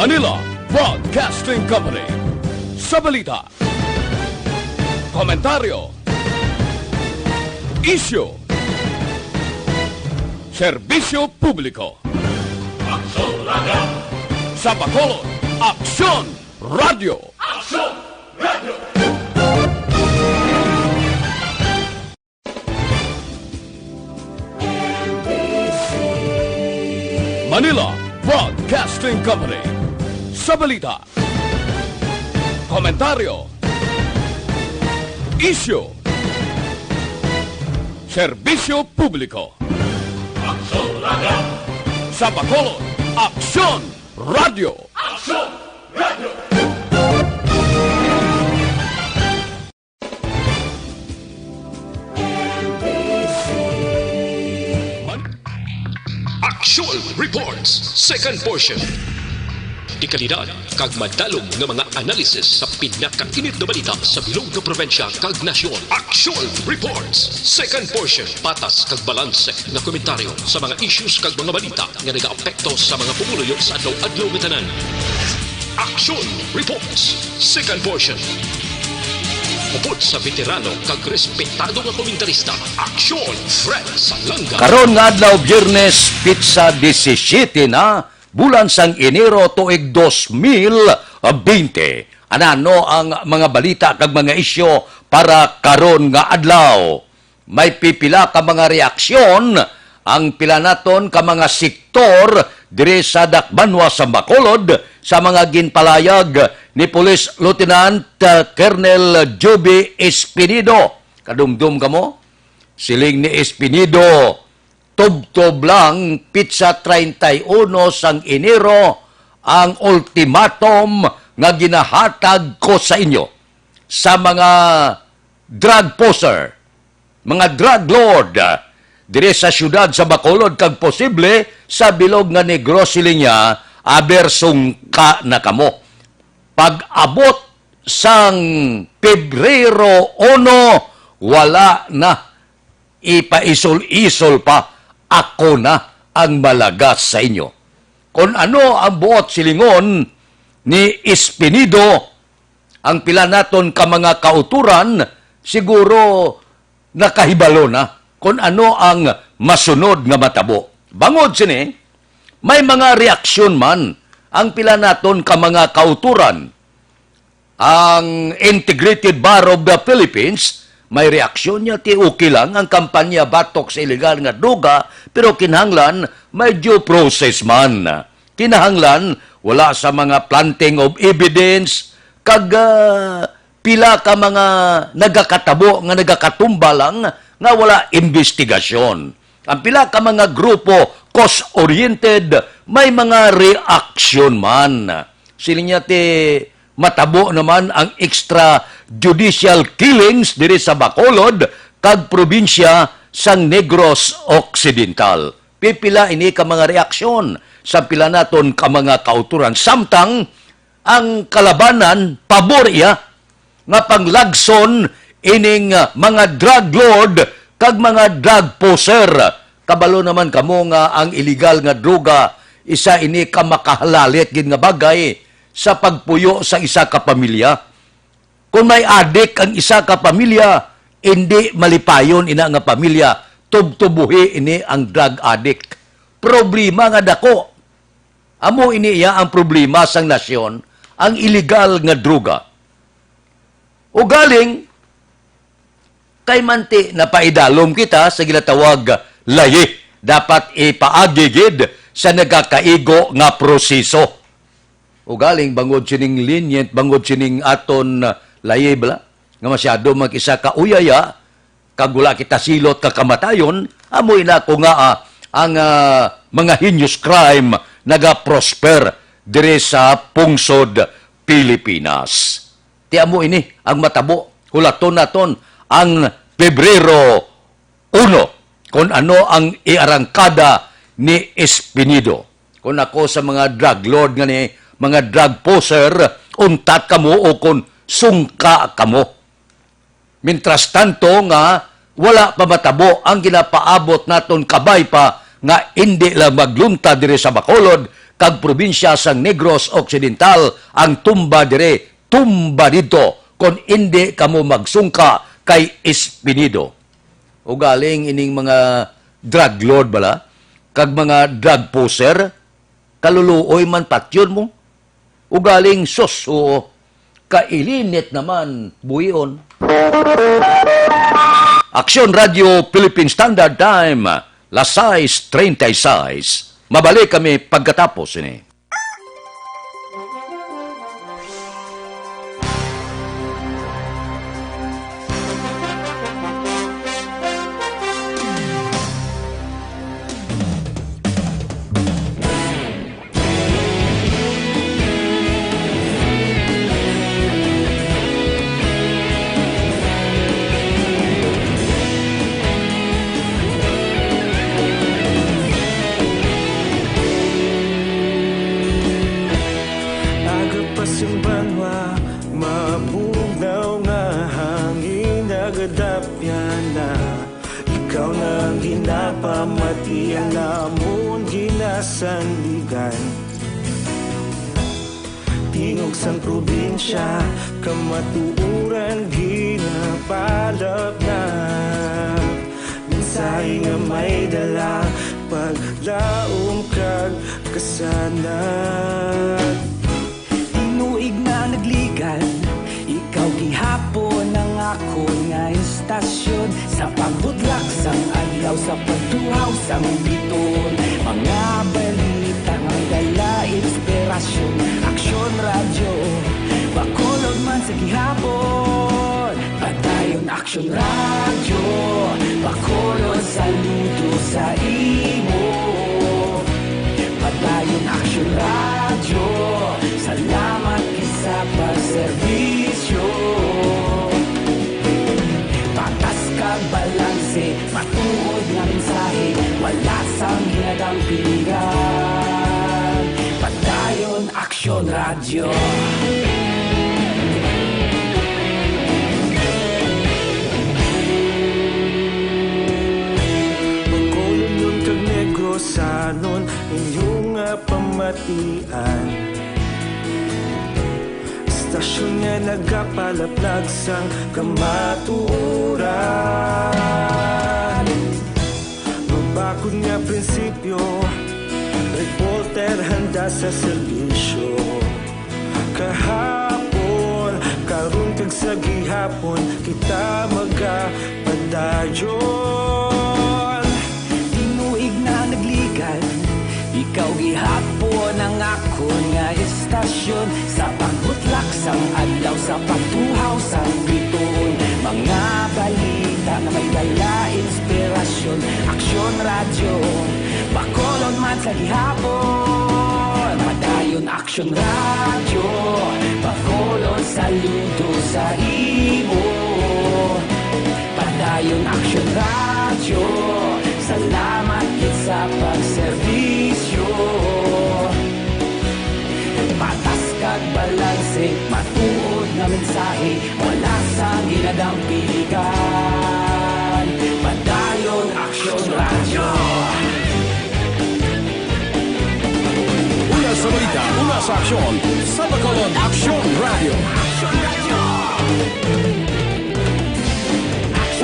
Manila Broadcasting Company. Sa balita, komentaryo, isyu, serbisyo publiko. Aksyon Radio! Sa Bacolod, Aksyon Radio! Aksyon Radio! Manila Broadcasting Company. Sa balita, komentaryo, isyu, serbisyo publiko. Aksyon Radio! Sa Bacolod, Aksyon Radio! Aksyon Radio! Actual Reports, second portion. Di kalidad, kag madalong nga mga analisis sa pinakainit na balita sa bilog na probinsya kag nasyon. Actual Reports, second portion. Patas kag balanse nga komentaryo sa mga issues kag mga balita nga nagaapekto sa mga pumuluyo sa adlaw-adlaw nga tanan. Actual Reports, second portion. Upod sa veterano kag respetado nga komentarista, Aksyon Fred Salanga. Karon nga adlaw Biyernes, pizza 17 na, bulan sang Enero tuig 2020. Ano ang mga balita kag mga isyo para karon nga adlaw? May pipila ka mga reaksyon ang pila naton ka mga sektor dire sa Dakbanwa sa Bacolod sa mga ginpalayag ni Police Lieutenant Colonel Joby Espinido. Kadumdum ka mo? Siling ni Espinido, tub-tub lang, pizza 31 sang Enero, ang ultimatum nga ginahatag ko sa inyo sa mga drug poser, mga drug lord, dire sa syudad sa Bacolod, kag posible sa bilog nga Negros siling niya, abersong ka na kamo. Pag-abot sang Pebrero 1, wala na. Ipaisol-isol pa. Ako na ang malagas sa inyo. Kung ano ang buot silingon ni Espinido, ang pila naton ka mga kauturan, siguro nakahibalo na kung ano ang masunod nga matabo. Bangod sini, may mga reaksyon man ang pila naton ka mga kauturan. Ang Integrated Bar of the Philippines, may reaksyon niya, ti okay lang ang kampanya batok sa illegal nga droga, pero kinahanglan may due process man. Kinahanglan wala sa mga planting of evidence, kag pila ka mga nagakatabo, nga nagakatumba lang, nga wala investigasyon. Ang pila ka mga grupo, cause-oriented, may mga reaksyon man. Sila niya matabo naman ang extrajudicial killings diri sa Bacolod kag probinsya sang Negros Occidental. Pipila ini ka mga reaksyon sa pila naton ka mga kauturan. Samtang ang kalabanan pabor iya nga panglagson ining mga drug lord kag mga drug poser. Kabalo naman kamo nga ang illegal nga droga isa ini ka makahalalit gid nga bagay sa pagpuyo sa isa ka pamilya. Kung may adik ang isa ka pamilya, hindi malipayon ina nga pamilya, tubtubuhi ini ang drug addict. Problema nga dako. Amo ini iya ang problema sang nasyon, ang illegal nga droga. O galing, kay manti na paidalom kita sa ginatawag layi, dapat ipaagigid sa nagakaigo nga proseso. O galing, bangod sining lenient, bangod sining aton layi bala, nga masyado mag-isa ka uyaya, kagula kita silot kakamatayon, amoy na ko nga ang mga heinous crime naga-prosper dire sa pungsod Pilipinas. Ti amo ini ang matabo, hulaton naton ang Pebrero 1, kung ano ang iarangkada ni Espinido. Kung ako sa mga drug lord nga ni mga drug poser, untat kamo o kung sungka kamo. Mintras tanto nga, wala pa matabo ang ginapaabot naton kabay pa nga hindi lang maglunta dire sa Bacolod, kag probinsya sang Negros Occidental ang tumba dire, tumba dito, kung hindi kamo magsungka kay Espinido. O galing ining mga drug lord bala, kag mga drug poser, kaluluoy man patyon mo. O galing sos, o kailinit naman buyon. Aksyon Radio Philippine Standard Time, las 6:36. Mabalik kami pagkatapos ini. Banwa, mabugaw nga hangin nagadapyan na. Ikaw na ginapamati ang namon ginasandigan. Tingog sang probinsya, kamatuuran ginapalap na. Minsay nga may dala, paglaom kag kasanat. Tuig na nagligan, ikaw gihapon ang ako nga istasyon. Sa pagbudlak sang adlaw, sa pagtuhaw sang biton. Mga balita nga dala inspirasyon. Aksyon radyo, bakulog man sa gihapon. Padayon aksyon radyo, bakulog saludo sa imo. Padayon aksyon radyo, salamat sa pagserbisyo. Patas kag balanse, matuod nga mensahe, wala sang hinagang pilihan. Padayon Aksyon Radyo. Magkulong yung kag Negrosanon, inyong pamatian. Stasyon nga nagapalaplag sang kamaturan. Mabakod nga prinsipyo, reporter handa sa serbisyo. Kahapon, karun kag sa gihapon, kita magapadayon. Tinuig na nagligan, ikaw gihapon ang ako nga istasyon. Sa pagbutlak sang adlaw, sa pagtuhaw sang biton. Mga balita na may dala inspirasyon. Aksyon radyo, bakolon man sa gihapon. Padayon Aksyon radyo, bakolon saludo sa imo. Padayon Aksyon radyo, salamat kit sa pagserbisyo. Patas kag balanse, matuod nga mensahe, wala sang hinagang piligan. Padayon Aksyon Radyo. Una sa balita, una sa aksyon, sa Bacolod Aksyon Radio.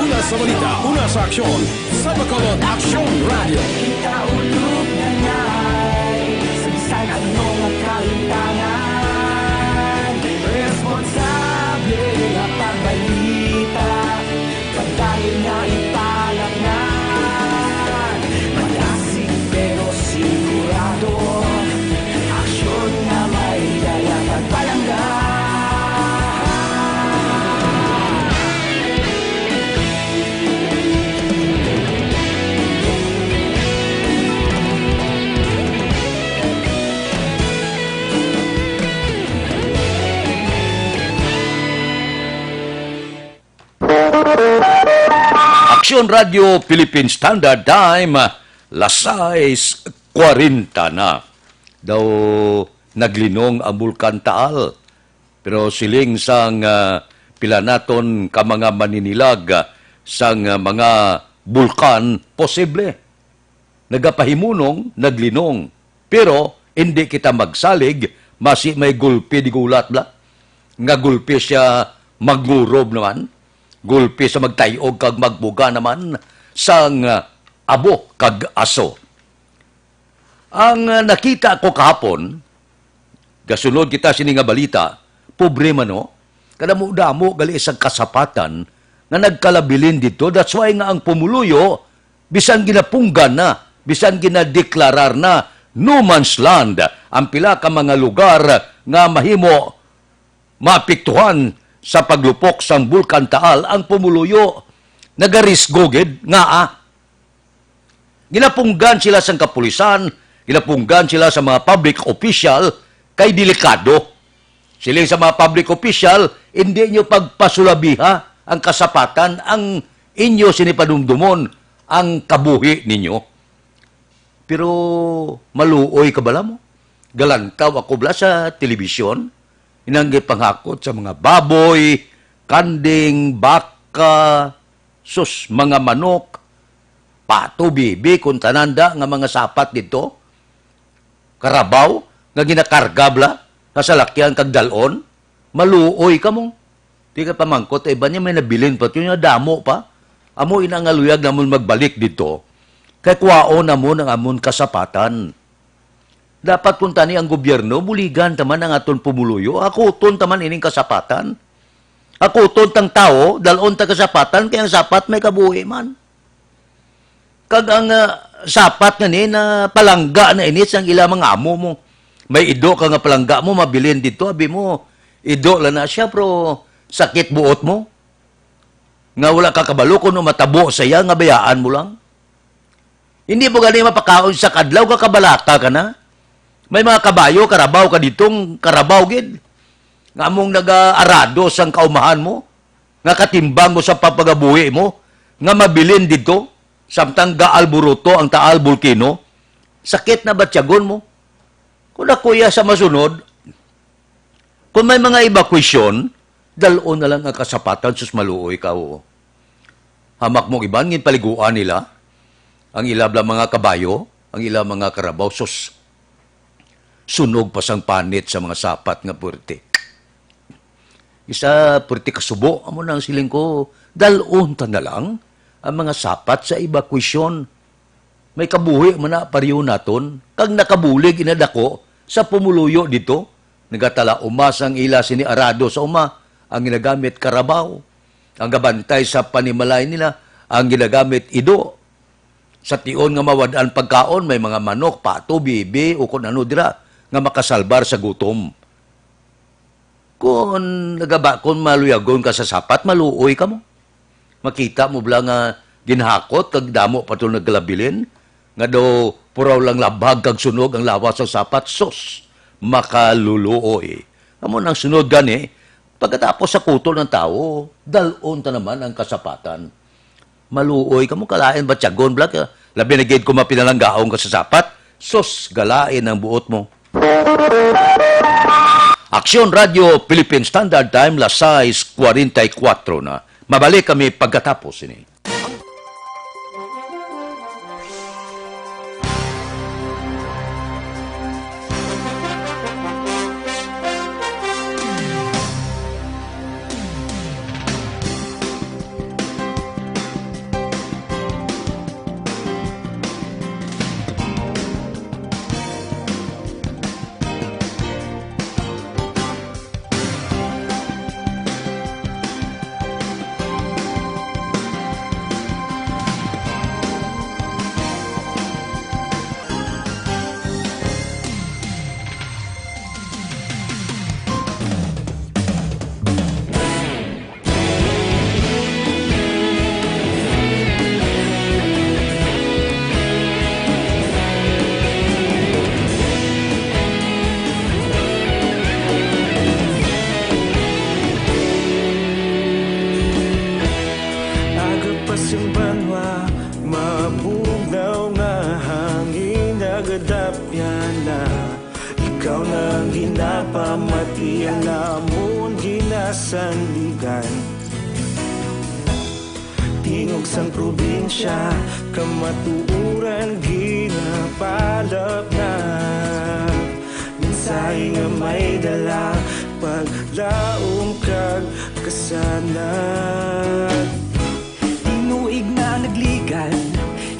Una sa balita, una sa aksyon, sa Bacolod Aksyon Radio. Kita ulog na ngay, sa bisan anong ang kalintangan. Responsable nga pagbalita, pagdayon nga ipalaknan. Malasig pero sigurado, aksyon nga may dala pagpalanggan. Aksyon Radio Philippine Standard Time, las 6:40 na. Daw naglinong ang Bulkan Taal. Pero siling sang pila naton ka mga maninilag sang mga bulkan posible. Nagapahimunong, naglinong. Pero hindi kita magsalig, may gulpi di gulat bla. Nga gulpi siya magmurob naman. Gulpi sa magtayog kag magbuga naman sang abo kag aso. Ang nakita ko kahapon, gasunod kita sini nga balita, pobre man no, kadamo-damo gali isang kasapatan nga nagkalabilin dito. That's why nga ang pumuluyo, bisan ginapunggan na, bisan ginadeklarar na no man's land ang pila ka mga lugar nga mahimo maapektuhan sa paglupok sang Bulkan Taal. Ang pumuluyo nagarisgoged nga ginapunggan sila sang kapulisan, ginapunggan sila sa mga public official kay delikado. Sila sa mga public official, hindi nyo pagpasulabiha ang kasapatan, ang inyo sinipadumdumon, ang kabuhi ninyo. Pero maluoy ka bala mo? Galantaw ako bala sa telebisyon, inanggit panghakot sa mga baboy, kanding, baka, mga manok, pato, bibi, kung tananda nga mga sapat dito, karabaw, nga ginakarga bala, kasalakyan kag dalon, maluoy ka mo. Di ka pamangkot, iba niya may nabilin pa, yun yung damo pa. Amo inangaluyag namon magbalik dito, kay kuwao namon ang amon kasapatan. Dapat kung tani ang gobyerno, buligan taman ang aton pumuluyo, ako ton taman ining kasapatan. Ako ton tang tao, dalon ta kasapatan, kaya ang sapat may kabuhi man. Kag ang sapat nga ni na palangga na inis ang ila mga amo mo. May ido ka nga palangga mo, mabilin dito, abi mo, ido lang na siya, pero sakit buot mo. Nga wala ka kabalo, kung matabo saya, nga bayaan mo lang. Hindi mo gani mapakaon sa kadlaw, kakabalata ka na. May mga kabayo, karabaw ka ditong, karabaw gid. Nga mong nag-arado sang kaumahan mo, nga katimbang mo sa papagabuhi mo, nga mabilin dito, samtang gaal buruto ang Taal Volcano, sakit na batyagon mo. Kung nakuya sa masunod, kung may mga evacuation, dalon na lang ang kasapatan, sus maluoy ka, oo. Hamak mong iban, ngin paliguan nila, ang ilabla mga kabayo, ang ila mga karabaw, sus, sunog pa sang panit sa mga sapat nga puwerte. Isa, puwerte kasubo, amo na ang siling ko, dalon ta na lang, ang mga sapat sa evacuation. May kabuhi man na pariyo naton, kag nakabulig inadako sa pumuluyo dito, nagatala umas ang ila sini arado sa uma, ang ginagamit karabaw, ang gabantay sa panimalay nila, ang ginagamit ido. Sa tion nga mawadaan pagkaon, may mga manok, pato, bibi, o kung ano dira, nga makasalbar sa gutom. Kung maluyagon ka sa sapat, maluoy ka mo. Makita mo bala nga ginhakot, kag damo pa ito naglabilin, nga daw puraw lang labhag kag sunog ang lawas sa sapat, sos, makaluluoy. Amo nang sunod gani, pagkatapos sa putol ng tao, dalon ta naman ang kasapatan. Maluoy ka mo, kalain ba tiyagon bala ka? Labi na gate ko mapinalanggaong ka sa sapat, sos, galain ang buot mo. Aksyon Radio Philippine Standard Time, las 6:44 na. Mabalik kami pagkatapos ini. Simbanwa, mabugnaw nga hangin nagadapyan na. Ikaw nang ginapamati ang namon ginasandigan. Tingog sang probinsya, kamatuuran ginapalap na. may dala paglaom kag kasanan. Tinuig na nagligan,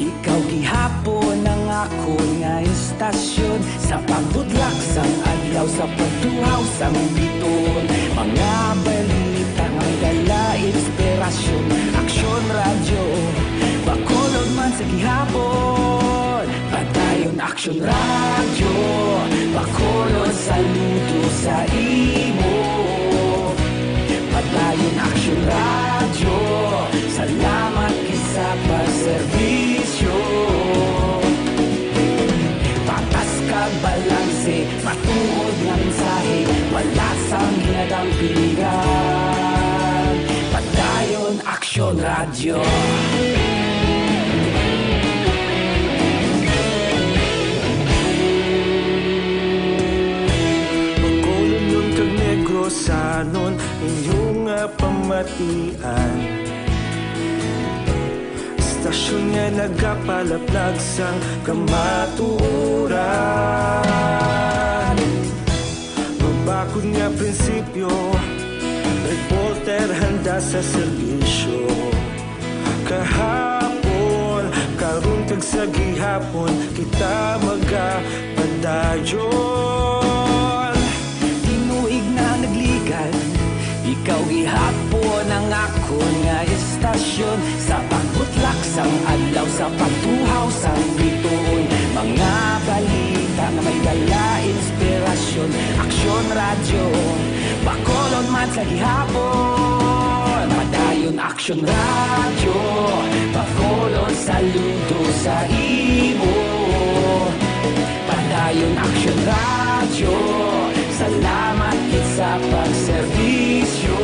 ikaw gihapon ang ako nga istasyon. Sa pagbudlak sang adlaw, sa pagtuhaw sang biton, mga balita nga dala inspirasyon. Aksyon radyo, bakulod man sa gihapon. Padayon aksyon radyo, bakulod saludo sa imo. Padayon aksyon radyo, salamat isa pa serbisyo. Patas kag balanse, matuod nga mensahe, wala sang ginadang piligan. Padayon aksyon radyo. Pagkulon nun kag negrosanon inyong pamatian. Stasyon nga nagapalaplag sang kamatuoran. Mabakod nga prinsipyo, reporter handa sa serbisyo. Kahapon, karon kag sa gihapon, kita magapadayon. Tinuig na nagligan, ikaw gihapon ang ako nga istasyon. Sa pagbutlak sang adlaw, sa pagtuhaw sang bituon, mga balita nga may dala inspirasyon. Aksyon radyo, bakolon man sa gihapon. Padayon aksyon radyo, bakolon saludo sa imo. Padayon aksyon radyo, salamat sa pagserbisyo.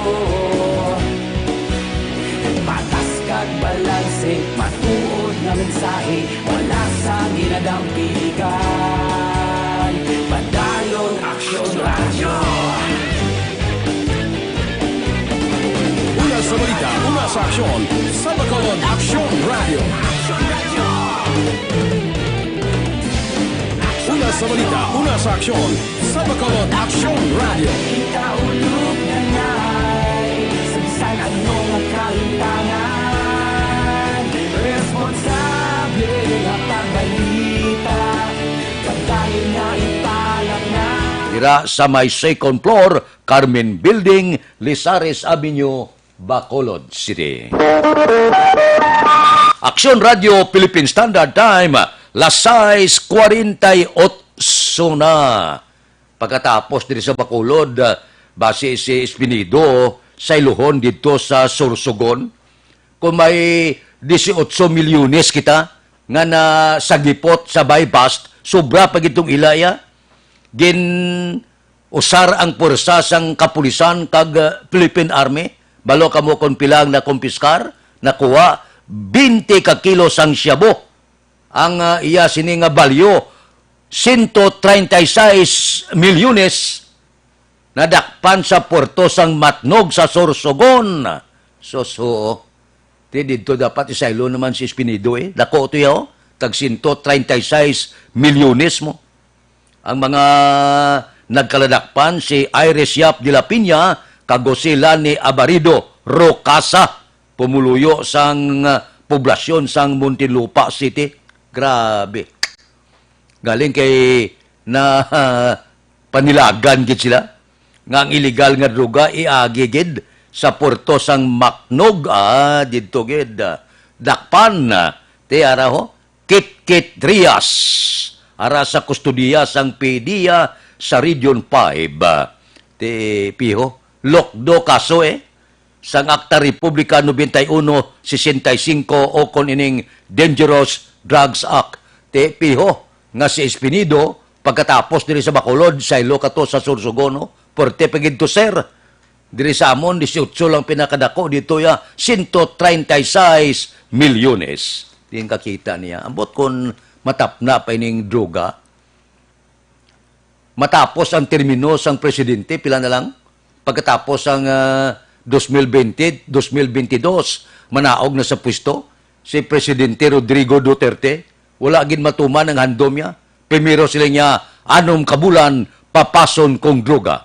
Patas kag balanse, matuod na mensahe, wala sa ginadang piligan. Padayon aksyon radyo. Una sa balita, una sa aksyon, sa Bacolod Aksyon Radio. Una sa balita, una sa aksyon, sa Bacolod Aksyon Radio. Kita ulog na ngay, sansan anong ang kalintangan. Responsable ang pagbalita, pagkain na ipalang na. Dira sa may second floor, Carmen Building, Lizares Avenue, Bacolod City. Aksyon Radio Philippine Standard Time, las 6:48 na. Pagkatapos diri sa Bacolod, base si Espinido sa Iluhon dito sa Sorsogon, kung may 18 milyones kita nga na sagipot sa bypass, sobra pag itong ilaya, gin usar ang pwersa sang kapulisan kag Philippine Army, balo kamo kon pilang na kumpiskar, nakuha 20 ka kilo sang shabu. Ang iya sini nga balyo 136 milyones nadakpan sa Puerto sang Matnog sa Sorsogon. So, dito dapat isaylo naman si Espinido Dako ito yaw, tag 136 milyones mo. Ang mga nagkaladakpan si Iris Yap de la Piña, kagosila ni Abarido Rocasa, pumuluyo sang poblasyon sang Muntinlupa City. Grabe. Galing kay na panilagan gid sila nga ang illegal nga droga iagigid sa Puerto sang Matnog didto gid dakpan ti ara ho Kit Trias ara sa kustudiya sang PDEA sa Region 5 ti piho lokdo kaso sang Akta Republika 91-65 o kon ining Dangerous Drugs Act ti piho nga si Espinido pagkatapos diri sa Bacolod sa ilo kato sa Sorsogon porte pagid to sir diri sa amon 18 lang pinakadako dito ya 136 milyones din kakita niya ambot kon matapna pa ining droga matapos ang termino sang presidente pila na lang pagkatapos ang 2020-2022 manaog na sa pwesto si Presidente Rodrigo Duterte. Wala gin matuman ang handom niya. Primero sila niya, 6 kabulan, papason kong droga.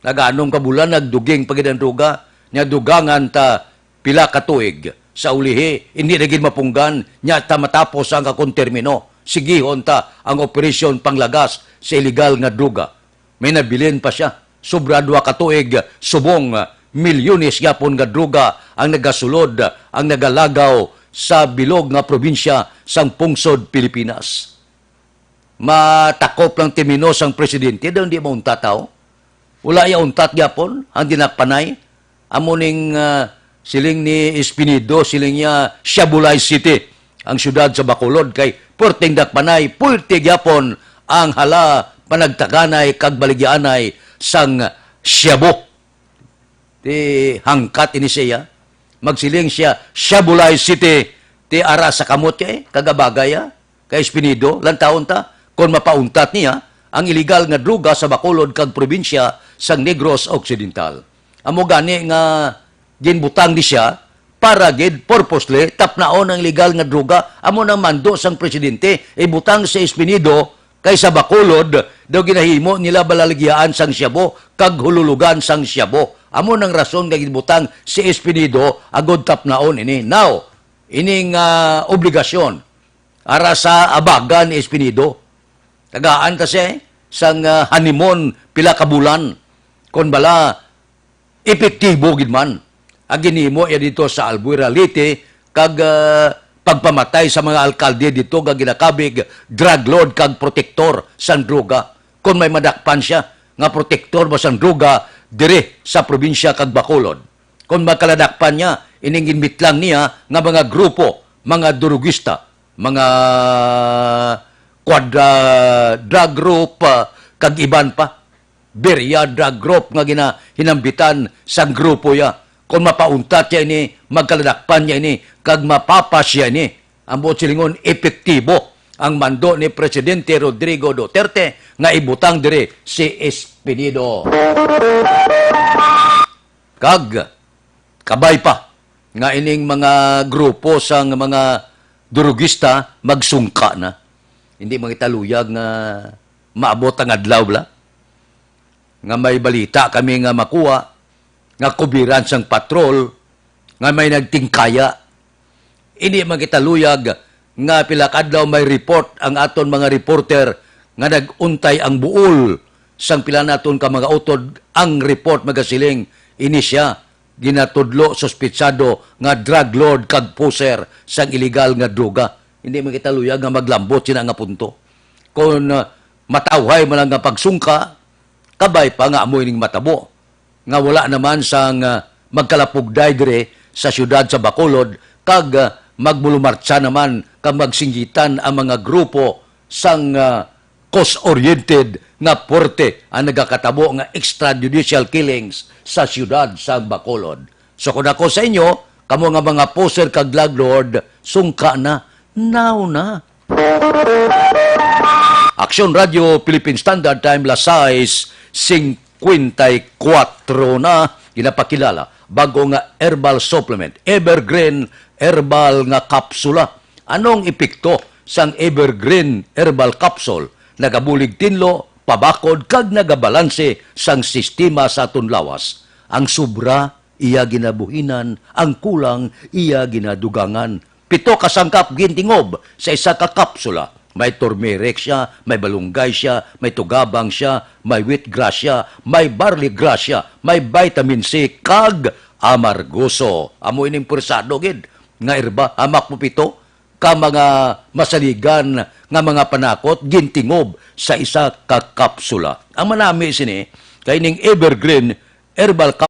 Naganong kabulan nagduging pagid ang droga, nya dugangan ta pila ka tuig sa ulihi, hindi naging mapunggan, nya ta matapos ang akong termino. Sigihon ta ang operasyon panglagas sa illegal nga droga. May nabilin pa siya. Sobra 2 ka tuig, subong milyones yapon nga droga ang nagasulod, ang nagalagaw sa bilog nga probinsya sang pungsod Pilipinas. Matakop lang timinos ang presidente, daw hindi maunta tao. Wala ya untat yapon, ang dinakpanay. Amuning siling ni Espinido, siling niya Siabulay City, ang syudad sa Bacolod, kay puerteng dakpanay, puerteng yapon ang hala panagtaganay kag baligyanay sang Siabo. Ti hangkat ini siya, magsiling siya Siabulay City, ti ara sa kamot kay kagabagaya kay Espinido lan taon ta kon mapauntat niya ang illegal nga droga sa Bacolod kag probinsya sang Negros Occidental. Amo gani nga ginbutang di siya para gid purposely tapnaon ang illegal nga droga. Amo nang mando sang presidente ibutang sa Espinido kay sa Bacolod daw ginahimo nila balaligyaan sang Siabo kag hululugan sang Siabo. Amo nang rason nga ginbutang si Espinido agod tapnaon ini. Now, ining obligasyon ara sa abagan ni Espinido. Tagaan kasi sang honeymoon pila ka bulan kon bala epektibo gid man ang ginhimo ya dito sa Albuera Leyte kag pagpamatay sa mga alkalde dito kag ginakabig drug lord kag protektor sang droga. Kon may madakpan siya nga protektor ba sang droga dire sa probinsya kag Bacolod. Kon magkaladakpan niya ining ginmitlang niya nga mga grupo, mga durugista, mga quadra drug group kag iban pa. Beria drug group nga hinambitan sang grupo ya. Kung mapauntat niya ini, magkaladakpan niya ini, kag mapapas siya ini, ang buot silingon, epektibo ang mando ni Presidente Rodrigo Duterte nga ibutang dire si Espinido. Kag, kabay pa, nga ining mga grupo sang mga durugista magsungka na. Hindi mangitaluyag nga maabot ang adlaw bla. Nga may balita kami nga makuha, nga kubiran sang patrol, nga may nagtingkaya. Hindi magkitaluyag nga pilakadlaw may report ang aton mga reporter nga naguntay ang buol sang pila naton ka mga utod ang report magasiling ini siya ginatudlo suspitsado nga drug lord kag poser sang illegal nga droga. Hindi magkitaluyag nga maglambot sina nga punto. Kung matawhay man lang nga pagsungka, kabay pa nga amoy ning matabo nga wala naman sang magkalapugday dire sa syudad sa Bacolod kag magbulumartsa naman kag magsinggitan ang mga grupo sang cause-oriented nga porte ang nagakatabo nga extrajudicial killings sa syudad sa Bacolod. So kung ako sa inyo, kamo nga mga poser kag drug lord, sungka na, now na. Aksyon Radio, Philippine Standard Time, las 6:54 na, ginapakilala, bago nga herbal supplement, Evergreen Herbal nga kapsula. Anong epekto sang Evergreen Herbal Capsule? Nagabulig tinlo, pabakod, kag nagabalanse sang sistema sa aton lawas. Ang sobra, iya ginabuhinan, ang kulang, iya ginadugangan. 7 kasangkap gintingob sa isa ka kapsula. May turmeric siya, may balunggay siya, may tugabang siya, may wheatgrass siya, may barley grass siya, may vitamin C, kag amargoso. Amo ining pursado gid nga erba, hamak mo 7 ka mga masaligan nga mga panakot, gintingob sa isa ka kapsula. Ang manami sini, kay ning Evergreen Herbal Capsule,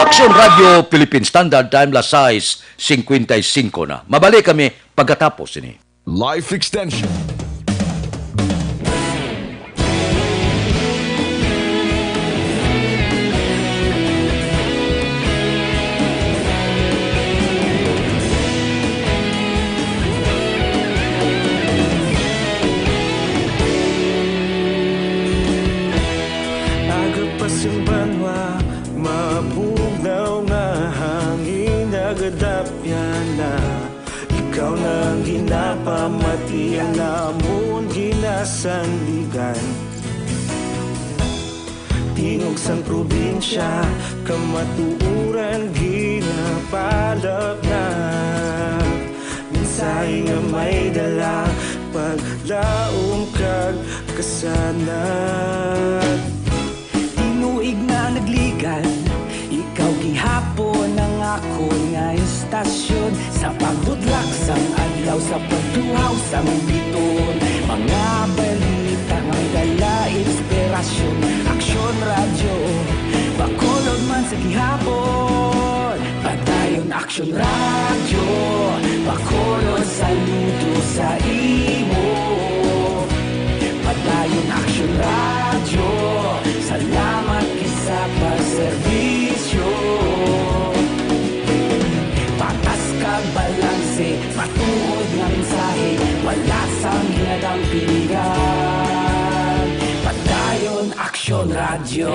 Aksyon Radio, Philippine Standard Time, las 6:55 na. Mabalik kami pagkatapos ini. Life Extension. Agad pa simbanwa, mapunaw nga pamati ang namon ginasandigan. Tingog sang probinsya, kamatuuran ginapalap na. Minsay nga may dala, paglaom kag kasanat. Tinuig na nagligan, ikaw gihapon ang ako nga istasyon. Sa pagbutlak sang adlaw, sa pagtuhaw sang biton. Mga balita nga may dala inspirasyon. Aksyon radyo, bakolod man sa gihapon. Padayon aksyon radyo, bakolod saludo sa imo. Padayon aksyon radyo, salamat kisa pagserbisyo. Patas kag balanse, matuod nga mensahe, wala sang ginadang pilihan. Padayon aksyon radyo.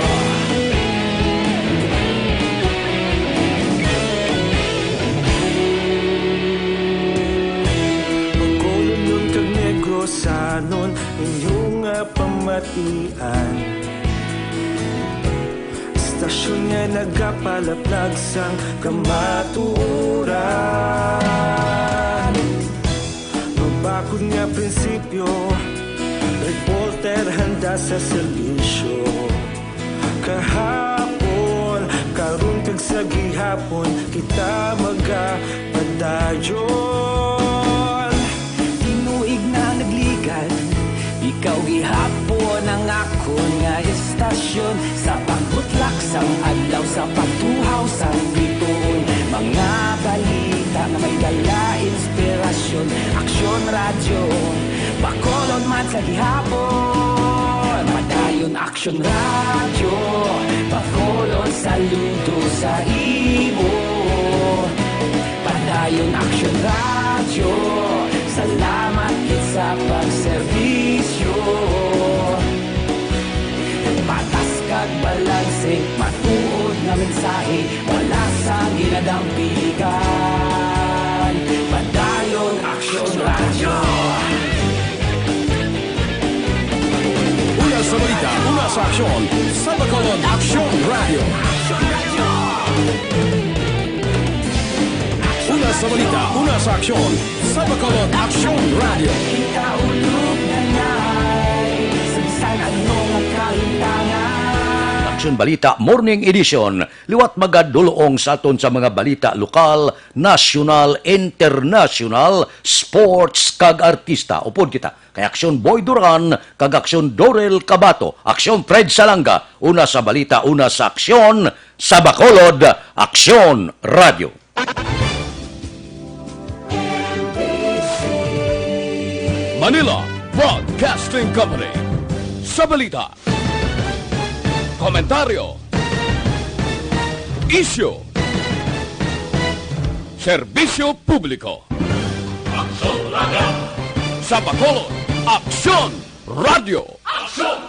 Bacolod nun kag Negrosanon, inyong nga pamatian. Istasyon nga nagapalaplag sang kamatuuran. Mabakod nga prinsipyo, reporter handa sa serbisyo. Kahapon, karon kag sa gihapon, kita magapadayon. Tinuig na nagligan, ikaw gihapon ang ako nga istasyon. Sa pagbutlak sang adlaw, sa pagtuhaw sang biton. Mga balita nga may dala inspirasyon. Aksyon radyo, bakolod man sa gihapon. Padayon aksyon radyo, bakolod saludo sa imo. Padayon aksyon radyo, salamat kit sa pagserbisyo. Patas kag balanse, matuod nga mensahe, wala sang ginadang pilihan. Padayon aksyon radyo. Una sa balita, una sa aksyon, sa Bacolod Aksyon Radio. Una sa balita, una sa aksyon, sa Bacolod Aksyon Radio. Kita ulog na ngay, sa ano nga kahintangan. Aksyon Balita Morning Edition. Liwat magaduloong sa aton sa mga balita lokal, national, international, sports kag artista. Upod kita kay Aksyon Boy Duran kag Aksyon Dorel Cabato. Aksyon Fred Salanga. Una sa balita, una sa aksyon, sa Bacolod Aksyon Radio. Manila Broadcasting Company. Sa balita, komentaryo, isyu, serbisyo publiko. Aksyon Radio! Sa Bacolod Aksyon Radio. Aksyon